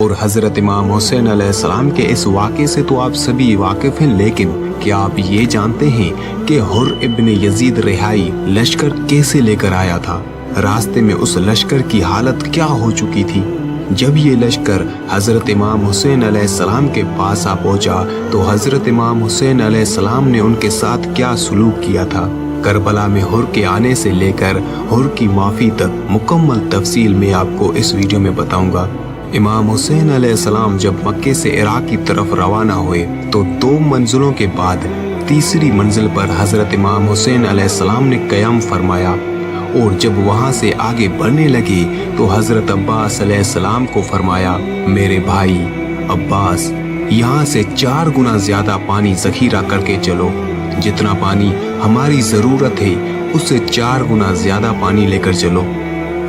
और हजरत इमाम हुसैन अलैहिस्सलाम के इस वाक़े से तो आप सभी वाकिफ हैं, लेकिन क्या आप ये जानते हैं कि हुर इब्न यजीद रिहाई लश्कर कैसे लेकर आया था? रास्ते में उस लश्कर की हालत क्या हो चुकी थी? जब ये लश्कर हजरत इमाम हुसैन अलैहिस्सलाम के पास आ पहुंचा तो हजरत इमाम हुसैन अलैहिस्सलाम ने उनके साथ क्या सलूक किया था? करबला में हुर के आने से लेकर हुर की माफ़ी तक मुकम्मल तफसील में आपको इस वीडियो में बताऊंगा। इमाम हुसैन अलैहिस्सलाम जब मक्के से इराक की तरफ रवाना हुए तो 2 मंजिलों के बाद तीसरी मंजिल पर हजरत इमाम हुसैन अलैहिस्सलाम ने क़याम फरमाया और जब वहां से आगे बढ़ने लगे तो हजरत अब्बास अलैहिस्सलाम को फरमाया, मेरे भाई अब्बास, यहाँ से 4 गुना ज्यादा पानी जखीरा करके चलो। जितना पानी हमारी जरूरत है उससे 4 गुना ज्यादा पानी लेकर चलो।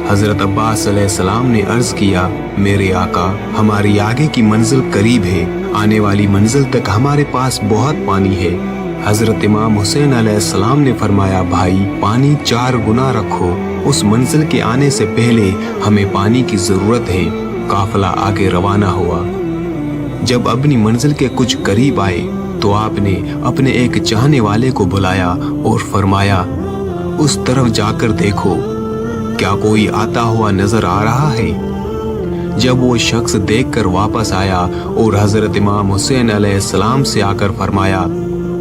हजरत अब्बास अलैहिस्सलाम ने अर्ज किया, मेरे आका, हमारी आगे की मंजिल करीब है, आने वाली मंजिल तक हमारे पास बहुत पानी है। हजरत इमाम हुसैन अलैहिस्सलाम ने फरमाया, भाई पानी 4 गुना रखो, उस मंजिल के आने से पहले हमें पानी की जरूरत है। काफिला आगे रवाना हुआ। जब अपनी मंजिल के कुछ करीब आए तो आपने अपने एक चाहने वाले को बुलाया और फरमाया, उस तरफ जाकर देखो, क्या कोई आता हुआ नजर आ रहा है? जब वो शख्स देखकर वापस आया और हजरत इमाम हुसैन अलैहिस्सलाम से आकर फरमाया,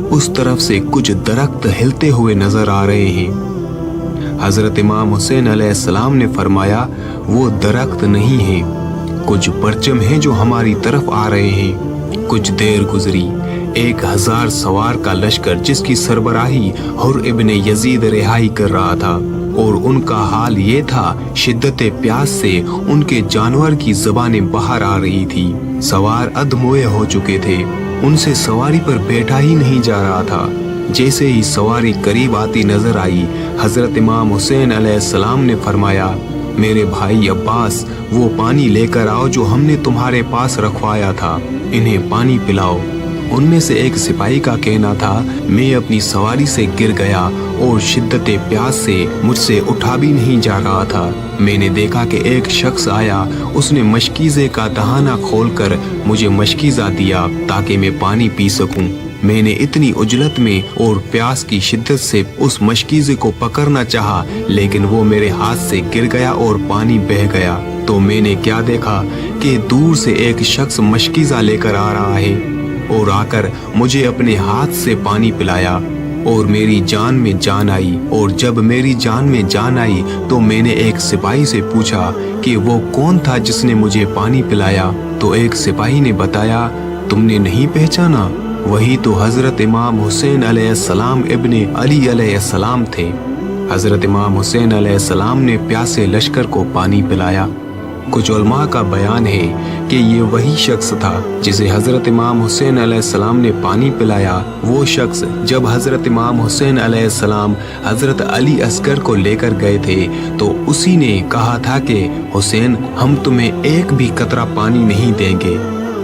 उस तरफ से कुछ दरख्त हिलते हुए नजर आ रहे हैं। हजरत इमाम हुसैन अलैहिस्सलाम ने फरमाया, वो दरख्त नहीं है, कुछ परचम हैं जो हमारी तरफ आ रहे हैं। कुछ देर गुजरी, 1000 सवार का लश्कर जिसकी सरबराही हुर इब्न यजीद रिहाई कर रहा था और उनका हाल ये था, शिद्दत प्यास से उनके जानवर की ज़बानें बाहर आ रही थी। सवार अधमोए हो चुके थे, उनसे सवारी पर बैठा ही नहीं जा रहा था। जैसे ही सवारी करीब आती नजर आई, हजरत इमाम हुसैन अलैहिस्सलाम ने फरमाया, मेरे भाई अब्बास, वो पानी लेकर आओ जो हमने तुम्हारे पास रखवाया था, इन्हें पानी पिलाओ। उनमें से एक सिपाही का कहना था, मैं अपनी सवारी से गिर गया और शिद्दत प्यास से मुझसे उठा भी नहीं जा रहा था। मैंने देखा कि एक शख्स आया, उसने मशकीज़े का दहाना खोलकर मुझे मशकीज़ा दिया ताकि मैं पानी पी सकूं। मैंने इतनी उजलत में और प्यास की शिद्दत से उस मशकीज़े को पकड़ना चाहा, लेकिन वो मेरे हाथ से गिर गया और पानी बह गया। तो मैंने क्या देखा कि दूर से एक शख्स मशकीज़ा लेकर आ रहा है और आकर मुझे अपने हाथ से पानी पिलाया और मेरी जान में जान आई। और जब मेरी जान में जान आई तो मैंने एक सिपाही से पूछा कि वो कौन था जिसने मुझे पानी पिलाया। तो एक सिपाही ने बताया, तुमने नहीं पहचाना? वही तो हजरत इमाम हुसैन अलैहिस्सलाम इब्ने अली अलैहिस्सलाम थे। हजरत इमाम हुसैन अलैहिस्सलाम ने प्यासे लश्कर को पानी पिलाया। कुछ उलमा का बयान है कि ये वही शख्स था जिसे हजरत इमाम हुसैन अलैहिस्सलाम ने पानी पिलाया। वो शख्स जब हजरत इमाम हुसैन अलैहिस्सलाम हजरत अली असगर को लेकर गए थे तो उसी ने कहा था कि हुसैन, हम तुम्हें एक भी कतरा पानी नहीं देंगे।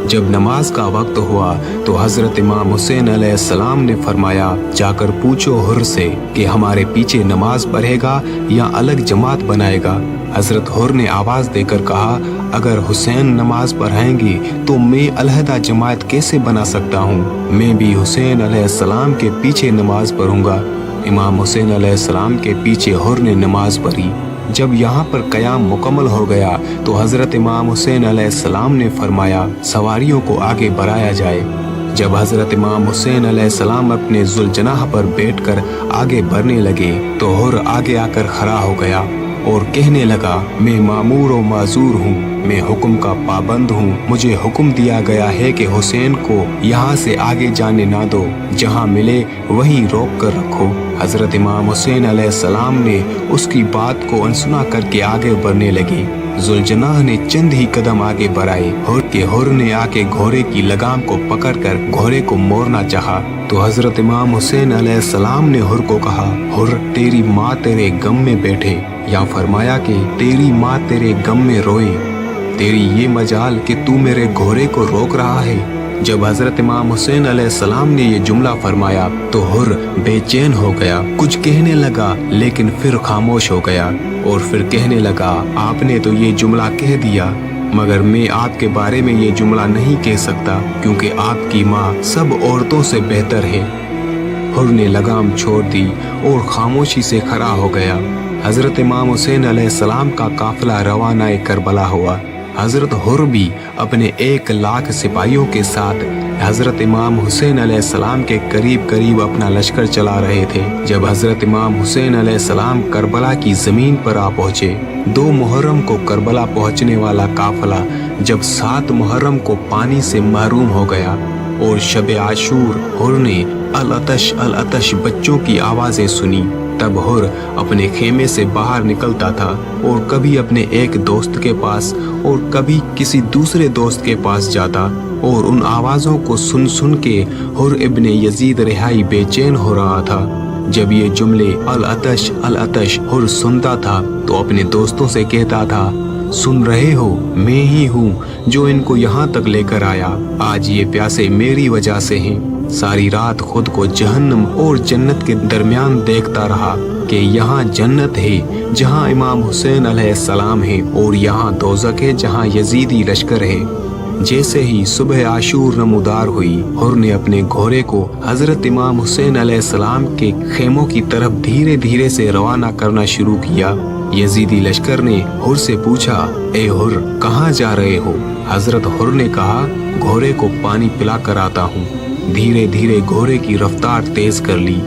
जब नमाज का वक्त हुआ तो हजरत इमाम हुसैन अलैहिस्सलाम ने फरमाया, जाकर पूछो हुर से कि हमारे पीछे नमाज पढ़ेगा या अलग जमात बनाएगा। हजरत हुर ने आवाज देकर कहा, अगर हुसैन नमाज पढ़ाएंगे तो मैं अलहदा जमात कैसे बना सकता हूँ? मैं भी हुसैन अलैहिस्सलाम के पीछे नमाज पढ़ूंगा। इमाम हुसैन अलैहिस्सलाम के पीछे हुर ने नमाज पढ़ी। जब यहाँ पर क़याम मुकम्मल हो गया तो हजरत इमाम हुसैन अलैहिस्सलाम ने फरमाया, सवारियों को आगे बढ़ाया जाए। जब हजरत इमाम हुसैन अलैहिस्सलाम अपने जुल्जनाह पर बैठकर आगे बढ़ने लगे तो हुर आगे आकर खड़ा हो गया और कहने लगा, मैं मामूर व माजूर हूँ, मैं हुक्म का पाबंद हूँ। मुझे हुक्म दिया गया है कि हुसैन को यहाँ से आगे जाने ना दो, जहाँ मिले वहीं रोक कर रखो। हजरत इमाम हुसैन अलैहिस्सलाम ने उसकी बात को अनसुना करके आगे बढ़ने लगे। जुल्जनाह ने चंद ही कदम आगे बढ़ाए। हुर ने आके घोड़े की लगाम को पकड़कर घोड़े को मोड़ना चाहा तो हजरत इमाम हुसैन अलैहिस्सलाम ने हुर को कहा, हुर, तेरी माँ तेरे गम में बैठे, या फरमाया कि तेरी माँ तेरे गम में रोए। तेरी ये मजाल कि तू मेरे घोड़े को रोक रहा है। जब हजरत इमाम हुसैन अलैहिस्सलाम ने ये जुमला फरमाया तो हुर बेचैन हो गया। कुछ कहने लगा लेकिन फिर खामोश हो गया और फिर कहने लगा, आपने तो ये जुमला कह दिया, मगर मैं आपके बारे में ये जुमला नहीं कह सकता क्योंकि आपकी माँ सब औरतों से बेहतर है। हुर ने लगाम छोड़ दी और खामोशी से खड़ा हो गया। हजरत इमाम हुसैन अलैहिस्सलाम का काफिला रवाना करबला हुआ। हजरत हुर भी अपने 1,00,000 सिपाहियों के साथ हजरत इमाम हुसैन अलैहिस्सलाम के करीब करीब अपना लश्कर चला रहे थे। जब हजरत इमाम हुसैन अलैहिस्सलाम करबला की जमीन पर आ पहुंचे, 2 मुहर्रम को करबला पहुंचने वाला काफिला जब 7 मुहर्रम को पानी से महरूम हो गया और शब आशूर हुर ने अल अतश बच्चों की आवाजें सुनी, तब हुर अपने खेमे से बाहर निकलता था और कभी अपने एक दोस्त के पास और कभी किसी दूसरे दोस्त के पास जाता और उन आवाज़ों को सुन सुन के हुर इब्ने यजीद रिहाई बेचैन हो रहा था। जब ये जुमले अल अतश हुर सुनता था तो अपने दोस्तों से कहता था, सुन रहे हो, मैं ही हूँ जो इनको यहाँ तक लेकर आया। आज ये प्यासे मेरी वजह से हैं। सारी रात खुद को जहन्नम और जन्नत के दरमियान देखता रहा कि यहाँ जन्नत है जहाँ इमाम हुसैन अलैहिस्सलाम है और यहाँ दोज़ख है जहाँ यजीदी लश्कर है। जैसे ही सुबह आशूर नमूदार हुई, हुर ने अपने घोड़े को हजरत इमाम हुसैन अलैहिस्सलाम के खेमों की तरफ धीरे धीरे से रवाना करना शुरू किया। यजीदी लश्कर ने हुर से पूछा, ए हुर, कहाँ जा रहे हो? हजरत हुर ने कहा, घोड़े को पानी पिला कर आता हूँ। धीरे धीरे घोड़े की रफ्तार तेज कर ली।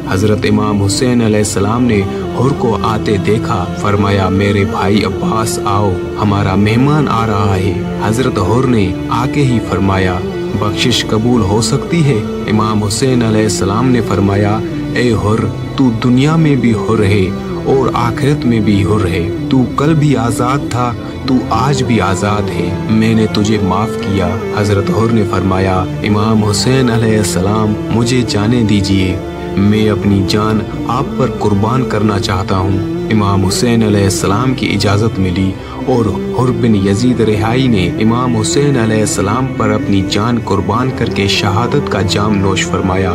हजरत इमाम हुसैन अलैहिस्सलाम ने हुर को आते देखा, फरमाया, मेरे भाई अब्बास आओ, हमारा मेहमान आ रहा है। हजरत हुर ने आके ही फरमाया, बख्शिश कबूल हो सकती है? इमाम हुसैन अलैहिस्सलाम ने फरमाया, ए हुर, तू दुनिया में भी हुर है और आखिरत में भी हुर है। तू कल भी आज़ाद था, तू आज भी आज़ाद है। मैंने तुझे माफ़ किया। हजरत हुर ने फरमाया, इमाम हुसैन अलैहिस्सलाम, मुझे जाने दीजिए, मैं अपनी जान आप पर कुर्बान करना चाहता हूँ। इमाम हुसैन अलैहिस्सलाम की इजाज़त मिली और हुर बिन यजीद रिहाई ने इमाम हुसैन अलैहिस्सलाम पर अपनी जान कुर्बान करके शहादत का जाम नोश फरमाया।